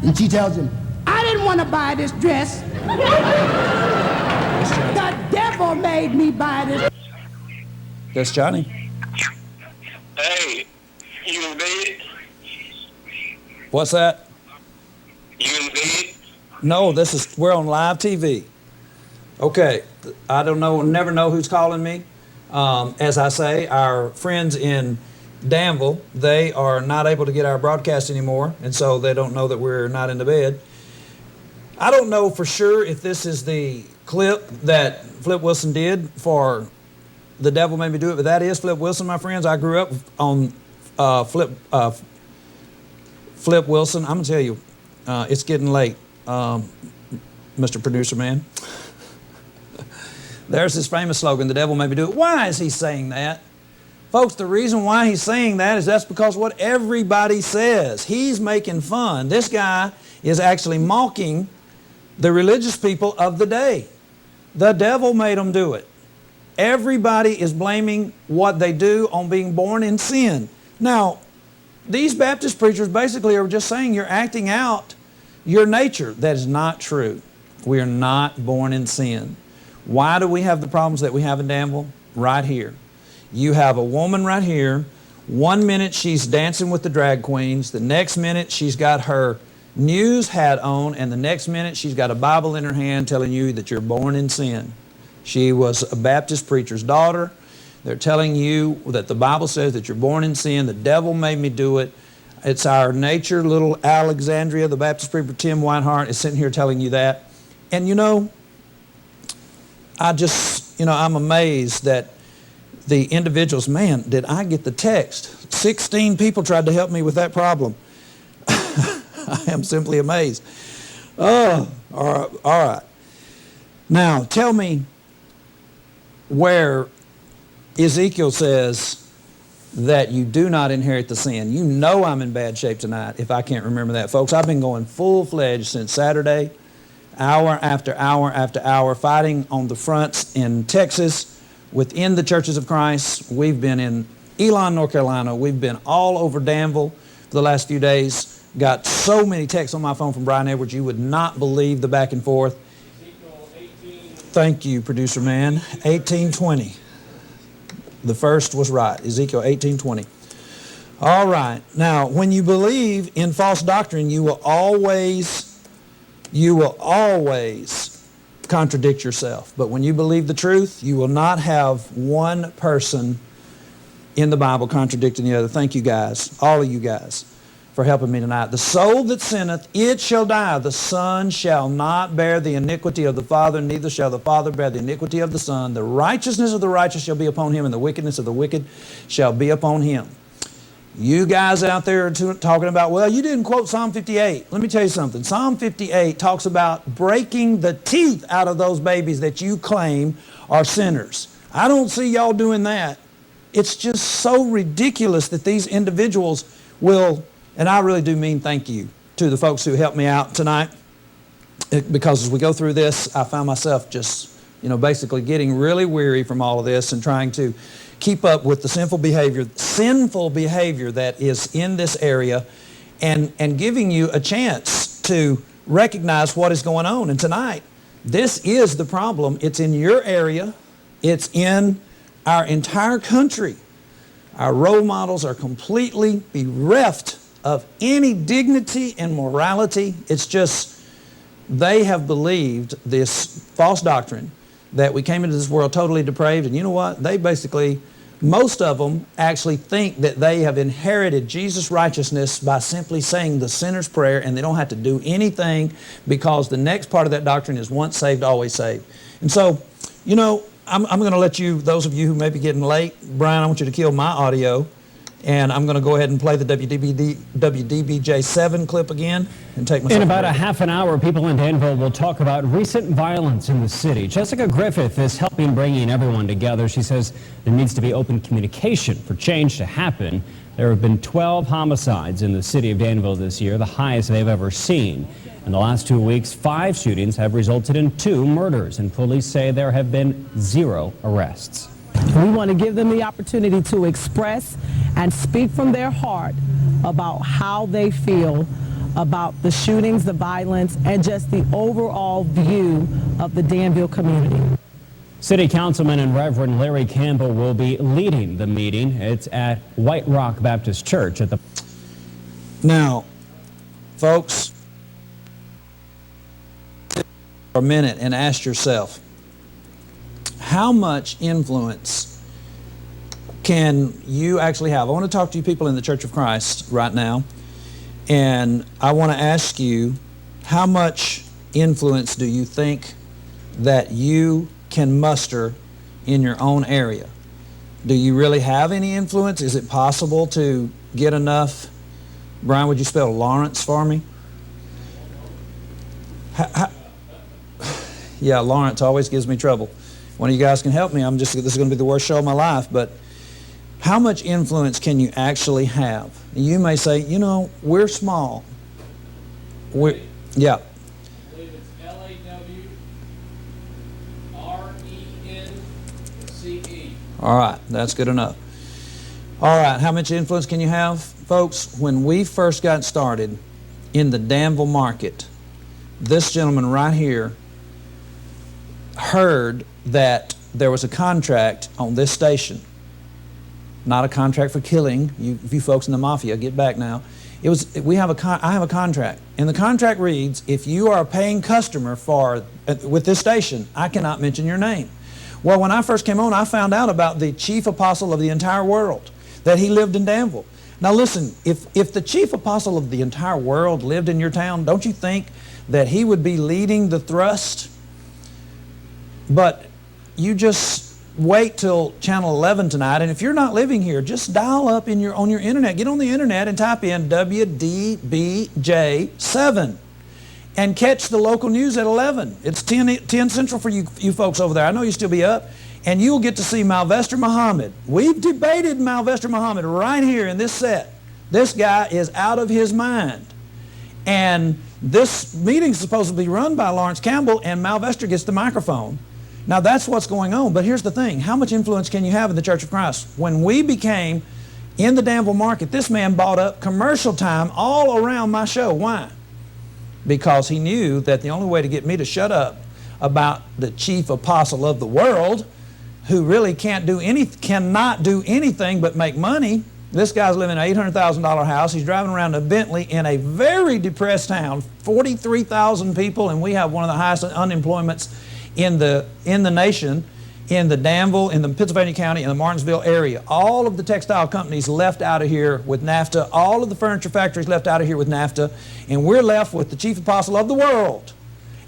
And she tells him, I didn't want to buy this dress. The devil made me buy this.
That's Johnny.
Hey, you in bed?
What's that?
You in bed?
No, we're on live TV. Okay, I don't know, never know who's calling me. As I say, our friends in Danville, they are not able to get our broadcast anymore, and so they don't know that we're not in the bed. I don't know for sure if this is the clip that Flip Wilson did for The Devil Made Me Do It, but that is Flip Wilson, my friends. I grew up on Flip Wilson. I'm going to tell you, it's getting late, Mr. Producer Man. There's this famous slogan, the devil made me do it. Why is he saying that? Folks, the reason why he's saying that is that's because what everybody says. He's making fun. This guy is actually mocking the religious people of the day. The devil made them do it. Everybody is blaming what they do on being born in sin. Now, these Baptist preachers basically are just saying you're acting out your nature. That is not true. We are not born in sin. Why do we have the problems that we have in Danville? Right here. You have a woman right here. 1 minute she's dancing with the drag queens. The next minute she's got her news hat on. And the next minute she's got a Bible in her hand telling you that you're born in sin. She was a Baptist preacher's daughter. They're telling you that the Bible says that you're born in sin. The devil made me do it. It's our nature. Little Alexandria, the Baptist preacher Tim Whitehart, is sitting here telling you that. And you know, I'm amazed that the individuals, man, did I get the text? 16 people tried to help me with that problem. I am simply amazed. Oh, all right. Now, tell me where Ezekiel says that you do not inherit the sin. You know I'm in bad shape tonight if I can't remember that. Folks, I've been going full-fledged since Saturday, hour after hour after hour, fighting on the fronts in Texas, within the churches of Christ. We've been in Elon, North Carolina. We've been all over Danville for the last few days. Got so many texts on my phone from Brian Edwards, you would not believe the back and forth. Thank you, producer man. 18:20. The first was right. Ezekiel 18:20. All right. Now, when you believe in false doctrine, you will always contradict yourself. But when you believe the truth, you will not have one person in the Bible contradicting the other. Thank you guys, all of you guys, for helping me tonight. The soul that sinneth, it shall die. The Son shall not bear the iniquity of the Father, neither shall the Father bear the iniquity of the Son. The righteousness of the righteous shall be upon him, and the wickedness of the wicked shall be upon him. You guys out there talking about, well, you didn't quote Psalm 58. Let me tell you something. Psalm 58 talks about breaking the teeth out of those babies that you claim are sinners. I don't see y'all doing that. It's just so ridiculous that these individuals will, and I really do mean thank you to the folks who helped me out tonight, because as we go through this, I found myself just, basically getting really weary from all of this and trying to keep up with the sinful behavior that is in this area, and giving you a chance to recognize what is going on. And tonight, this is the problem. It's in your area. It's in our entire country. Our role models are completely bereft of any dignity and morality. It's just they have believed this false doctrine that we came into this world totally depraved. And you know what? They basically, most of them actually think that they have inherited Jesus' righteousness by simply saying the sinner's prayer, and they don't have to do anything, because the next part of that doctrine is once saved, always saved. And so, you know, I'm going to let you, those of you who may be getting late, Brian, I want you to kill my audio, and I'm going to go ahead and play the WDBJ7 clip again and take myself.
In about a half an hour, people in Danville will talk about recent violence in the city. Jessica Griffith is helping bringing everyone together. She says there needs to be open communication for change to happen. There have been 12 homicides in the city of Danville this year, the highest they've ever seen. In the last 2 weeks, 5 shootings have resulted in 2 murders, and police say there have been 0 arrests.
We want to give them the opportunity to express and speak from their heart about how they feel about the shootings, the violence, and just the overall view of the Danville community.
City Councilman and Reverend Larry Campbell will be leading the meeting. It's at White Rock Baptist Church at the...
Now, folks, for a minute and ask yourself, how much influence can you actually have? I want to talk to you people in the Church of Christ right now, and I want to ask you, how much influence do you think that you can muster in your own area? Do you really have any influence? Is it possible to get enough? Brian, would you spell Lawrence for me? Yeah, Lawrence always gives me trouble. One of you guys can help me. This is going to be the worst show of my life, but how much influence can you actually have? You may say, you know, we're small. Yeah.
I believe it's LAWRENCE.
All right, that's good enough. All right, how much influence can you have? Folks, when we first got started in the Danville market, this gentleman right here heard that there was a contract on this station. Not a contract for killing. You folks in the mafia, get back now. I have a contract, and the contract reads, if you are a paying customer with this station, I cannot mention your name. Well, when I first came on, I found out about the chief apostle of the entire world, that he lived in Danville. Now listen, if the chief apostle of the entire world lived in your town, don't you think that he would be leading the thrust? But you just wait till channel 11 tonight, and if you're not living here, just dial up on your internet. Get on the internet and type in WDBJ7 and catch the local news at 11. It's 10 Central for you folks over there. I know you'll still be up, and you'll get to see Malvester Muhammad. We've debated Malvester Muhammad right here in this set. This guy is out of his mind. And this meeting's supposed to be run by Lawrence Campbell, and Malvester gets the microphone. Now that's what's going on, but here's the thing. How much influence can you have in the Church of Christ? When we became in the Danville market, this man bought up commercial time all around my show. Why? Because he knew that the only way to get me to shut up about the chief apostle of the world, who really cannot do anything but make money. This guy's living in an $800,000 house. He's driving around a Bentley in a very depressed town, 43,000 people, and we have one of the highest unemployments in the nation, in the Danville, in the Pennsylvania County, in the Martinsville area. All of the textile companies left out of here with NAFTA. All of the furniture factories left out of here with NAFTA. And we're left with the chief apostle of the world.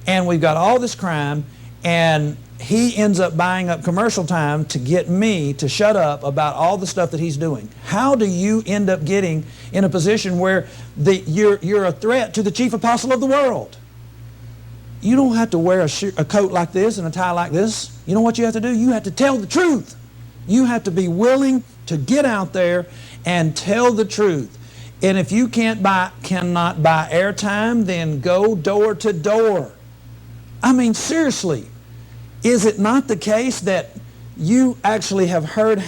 And we've got all this crime, and he ends up buying up commercial time to get me to shut up about all the stuff that he's doing. How do you end up getting in a position where you're a threat to the chief apostle of the world? You don't have to wear a coat like this and a tie like this. You know what you have to do? You have to tell the truth. You have to be willing to get out there and tell the truth. And if you cannot buy airtime, then go door to door. I mean, seriously, is it not the case that you actually have heard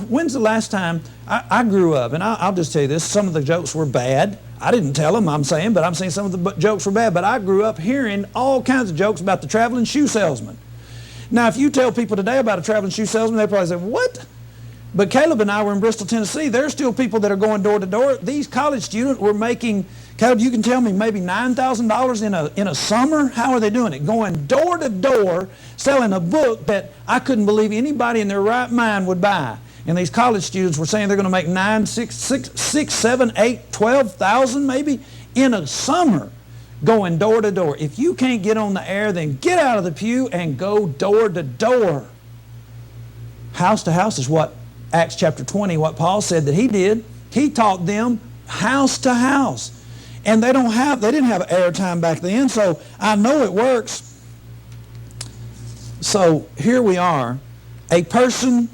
when's the last time, I grew up, and I'll just tell you this, some of the jokes were bad. I didn't tell them, I'm saying some of the jokes were bad, but I grew up hearing all kinds of jokes about the traveling shoe salesman. Now, if you tell people today about a traveling shoe salesman, they probably say, what? But Caleb and I were in Bristol, Tennessee. There are still people that are going door to door. These college students were making, Caleb, you can tell me, maybe $9,000 in a summer. How are they doing it? Going door to door, selling a book that I couldn't believe anybody in their right mind would buy. And these college students were saying they're going to make 9, 6, 7, 8, 12,000 maybe in a summer going door to door. If you can't get on the air, then get out of the pew and go door to door. House to house is what Acts chapter 20, what Paul said that he did. He taught them house to house. And they didn't have airtime back then, so I know it works. So here we are, a person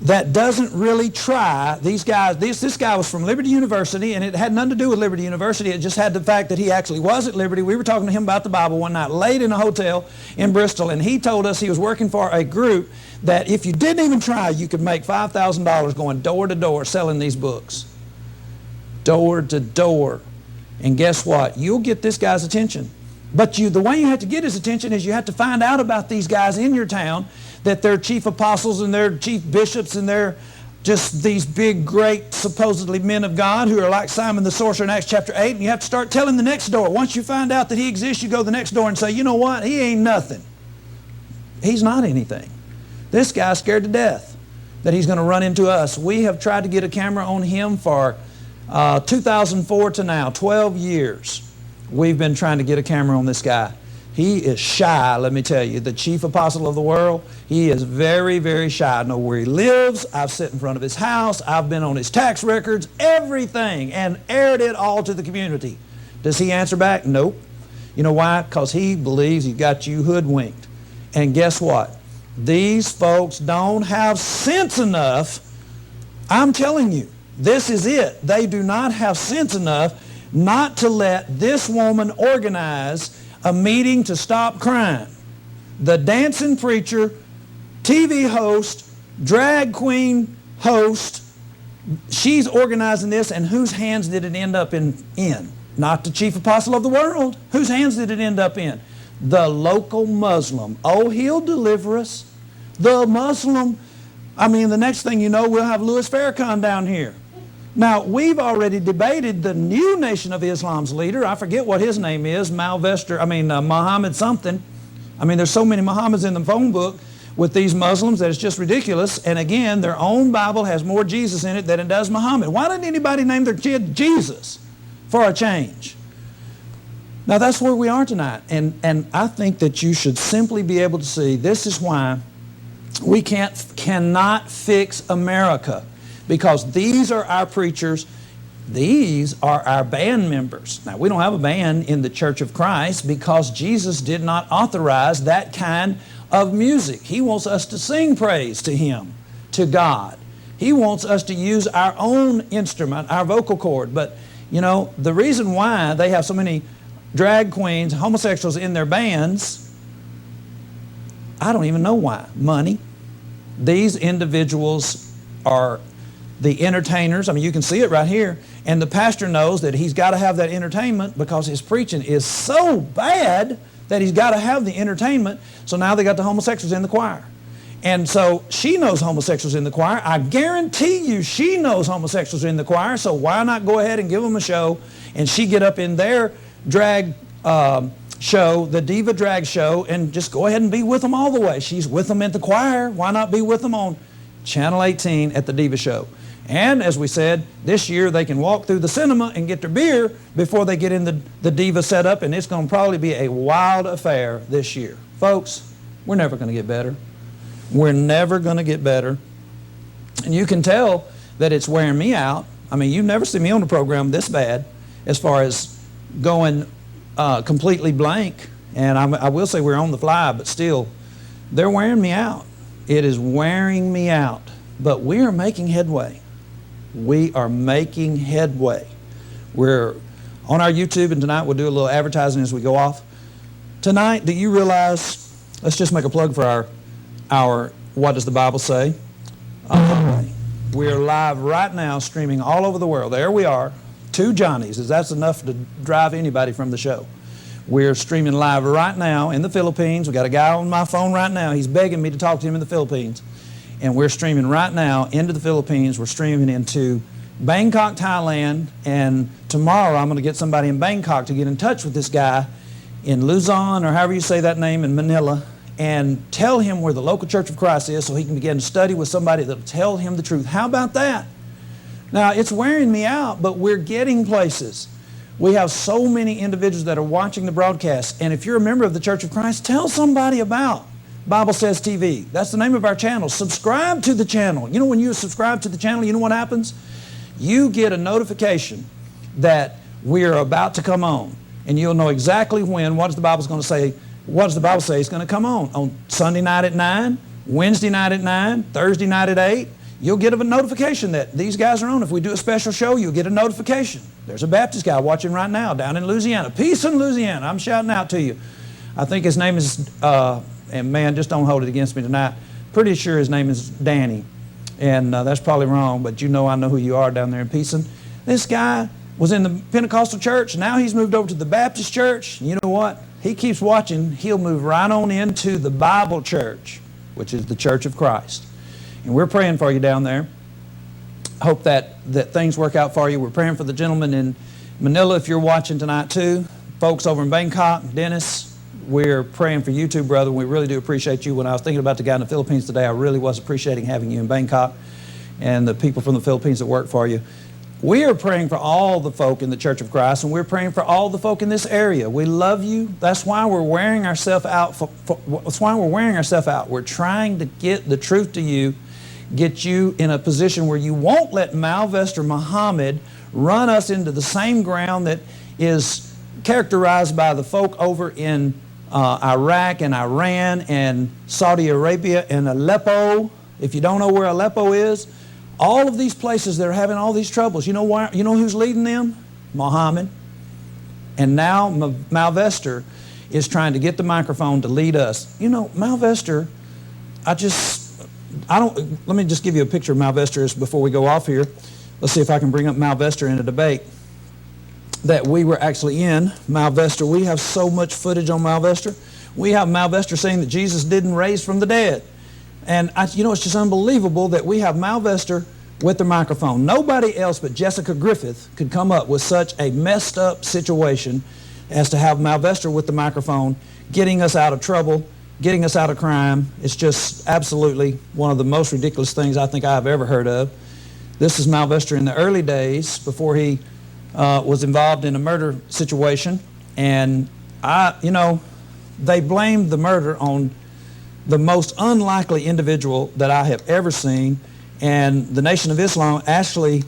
that doesn't really try. These guys, this guy was from Liberty University, and it had nothing to do with Liberty University. It just had the fact that he actually was at Liberty. We were talking to him about the Bible one night, late in a hotel in Bristol, and he told us he was working for a group that if you didn't even try, you could make $5,000 going door to door selling these books. Door to door. And guess what? You'll get this guy's attention. But the way you have to get his attention is you have to find out about these guys in your town, that they're chief apostles and they're chief bishops and they're just these big, great, supposedly men of God who are like Simon the sorcerer in Acts chapter 8, and you have to start telling the next door. Once you find out that he exists, you go to the next door and say, you know what? He ain't nothing. He's not anything. This guy's scared to death that he's going to run into us. We have tried to get a camera on him for 2004 to now, 12 years. We've been trying to get a camera on this guy. He is shy, let me tell you. The chief apostle of the world, he is very, very shy. I know where he lives. I've sat in front of his house. I've been on his tax records, everything, and aired it all to the community. Does he answer back? Nope. You know why? Because he believes he got you hoodwinked. And guess what? These folks don't have sense enough. I'm telling you, this is it. They do not have sense enough not to let this woman organize a meeting to stop crime. The dancing preacher, TV host, drag queen host, she's organizing this, and whose hands did it end up in? Not the chief apostle of the world. Whose hands did it end up in? The local Muslim. Oh, he'll deliver us. The Muslim. I mean, the next thing you know, we'll have Louis Farrakhan down here. Now, we've already debated the new Nation of Islam's leader. I forget what his name is, Muhammad something. I mean, there's so many Muhammads in the phone book with these Muslims that it's just ridiculous. And again, their own Bible has more Jesus in it than it does Muhammad. Why didn't anybody name their kid Jesus for a change? Now, that's where we are tonight. And I think that you should simply be able to see this is why we cannot fix America. Because these are our preachers, these are our band members. Now, we don't have a band in the Church of Christ because Jesus did not authorize that kind of music. He wants us to sing praise to Him, to God. He wants us to use our own instrument, our vocal cord. But, you know, the reason why they have so many drag queens, homosexuals in their bands, I don't even know why. Money. These individuals are the entertainers. I mean, you can see it right here. And the pastor knows that he's got to have that entertainment because his preaching is so bad that he's got to have the entertainment. So now they got the homosexuals in the choir. And so she knows homosexuals in the choir. I guarantee you she knows homosexuals in the choir. So why not go ahead and give them a show and she get up in their drag show, the Diva Drag Show, and just go ahead and be with them all the way. She's with them at the choir. Why not be with them on Channel 18 at the Diva Show? And as we said, this year they can walk through the cinema and get their beer before they get in the Diva setup, and it's going to probably be a wild affair this year. Folks, we're never going to get better. We're never going to get better. And you can tell that it's wearing me out. I mean, you've never seen me on the program this bad as far as going completely blank. And I will say we're on the fly, but still, they're wearing me out. It is wearing me out. But we are making headway. We are making headway. We're on our YouTube, and tonight we'll do a little advertising as we go off. Tonight, do you realize, let's just make a plug for our What Does the Bible Say? We're live right now, streaming all over the world. There we are, 2 Johnnies. That's enough to drive anybody from the show. We're streaming live right now in the Philippines. We got a guy on my phone right now. He's begging me to talk to him in the Philippines. And we're streaming right now into the Philippines. We're streaming into Bangkok, Thailand. And tomorrow I'm going to get somebody in Bangkok to get in touch with this guy in Luzon, or however you say that name, in Manila, and tell him where the local Church of Christ is so he can begin to study with somebody that will tell him the truth. How about that? Now, it's wearing me out, but we're getting places. We have so many individuals that are watching the broadcast, and if you're a member of the Church of Christ, tell somebody about Bible Says TV. That's the name of our channel. Subscribe to the channel. You know, when you subscribe to the channel, you know what happens? You get a notification that we're about to come on, and you'll know exactly when. What is the Bible going to say? What does the Bible say is going to come on Sunday night at 9, Wednesday night at 9, Thursday night at 8. You'll get a notification that these guys are on. If we do a special show, you'll get a notification. There's a Baptist guy watching right now down in Louisiana. Peace in Louisiana. I'm shouting out to you. I think his name is, and man, just don't hold it against me tonight. Pretty sure his name is Danny. And that's probably wrong, but you know I know who you are down there in Peason. This guy was in the Pentecostal church. Now he's moved over to the Baptist church. You know what? He keeps watching. He'll move right on into the Bible church, which is the Church of Christ. And we're praying for you down there. Hope that things work out for you. We're praying for the gentleman in Manila if you're watching tonight too. Folks over in Bangkok, Dennis, we're praying for you too, brother. We really do appreciate you. When I was thinking about the guy in the Philippines today, I really was appreciating having you in Bangkok and the people from the Philippines that work for you. We are praying for all the folk in the Church of Christ, and we're praying for all the folk in this area. We love you. That's why we're wearing ourselves out. That's why we're wearing ourselves out. We're trying to get the truth to you, get you in a position where you won't let Malvest or Muhammad run us into the same ground that is characterized by the folk over in Iraq and Iran and Saudi Arabia and Aleppo. If you don't know where Aleppo is, all of these places that are having all these troubles, you know why? You know who's leading them? Muhammad. And now Malvester is trying to get the microphone to lead us. You know, Malvester, let me just give you a picture of Malvester before we go off here. Let's see if I can bring up Malvester in a debate that we were actually in. Malvester, we have so much footage on Malvester. We have Malvester saying that Jesus didn't raise from the dead. And you know, it's just unbelievable that we have Malvester with the microphone. Nobody else but Jessica Griffith could come up with such a messed up situation as to have Malvester with the microphone, getting us out of trouble, getting us out of crime. It's just absolutely one of the most ridiculous things I think I've ever heard of. This is Malvester in the early days before he was involved in a murder situation. And you know, they blamed the murder on the most unlikely individual that I have ever seen, and the Nation of Islam actually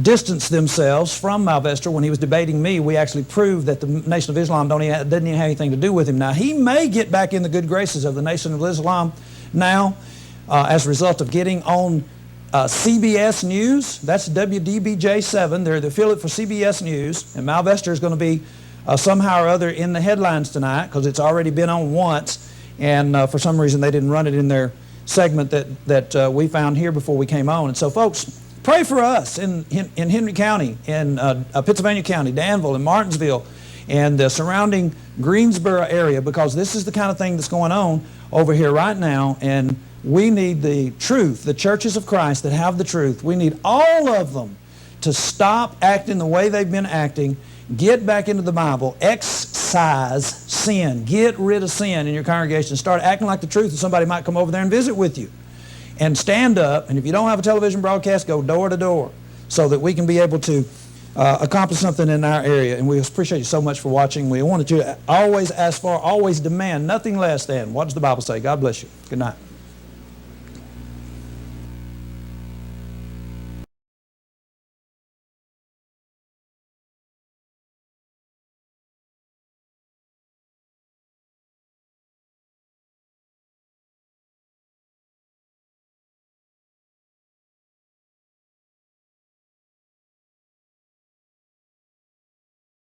distanced themselves from Malvester. When he was debating me, we actually proved that the Nation of Islam doesn't even have anything to do with him. Now, he may get back in the good graces of the Nation of Islam now as a result of getting on CBS News. That's WDBJ7. They're the affiliate for CBS News, and Malvester is going to be somehow or other in the headlines tonight because it's already been on once, and for some reason they didn't run it in their segment that we found here before we came on. And so, folks, pray for us in Henry County, in Pittsylvania County, Danville, and Martinsville, and the surrounding Greensboro area, because this is the kind of thing that's going on over here right now, and we need the truth. The churches of Christ that have the truth, we need all of them to stop acting the way they've been acting. Get back into the Bible. Excise sin. Get rid of sin in your congregation. Start acting like the truth, and somebody might come over there and visit with you. And stand up, and if you don't have a television broadcast, go door to door so that we can be able to accomplish something in our area. And we appreciate you so much for watching. We wanted you to always ask for, always demand nothing less than, what does the Bible say? God bless you. Good night.